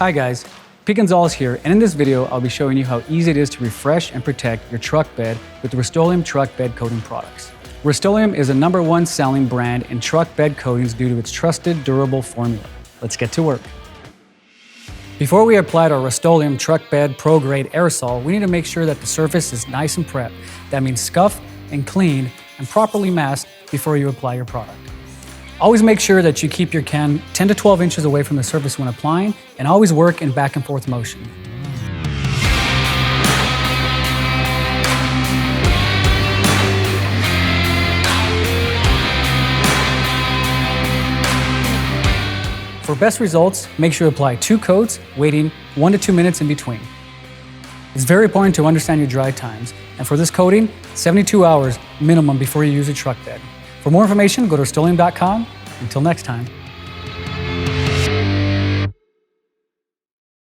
Hi guys, Pete Gonzales here, and in this video I'll be showing you how easy it is to refresh and protect your truck bed with the Rust-Oleum truck bed coating products. Rust-Oleum is a #1 selling brand in truck bed coatings due to its trusted, durable formula. Let's get to work. Before we apply our Rust-Oleum truck bed pro grade aerosol, we need to make sure that the surface is nice and prepped. That means scuffed and cleaned and properly masked before you apply your product. Always make sure that you keep your can 10 to 12 inches away from the surface when applying, and always work in back and forth motion. For best results, make sure to apply 2 coats, waiting 1 to 2 minutes in between. It's very important to understand your dry times, and for this coating, 72 hours minimum before you use a truck bed. For more information, go to Rust-Oleum.com. Until next time.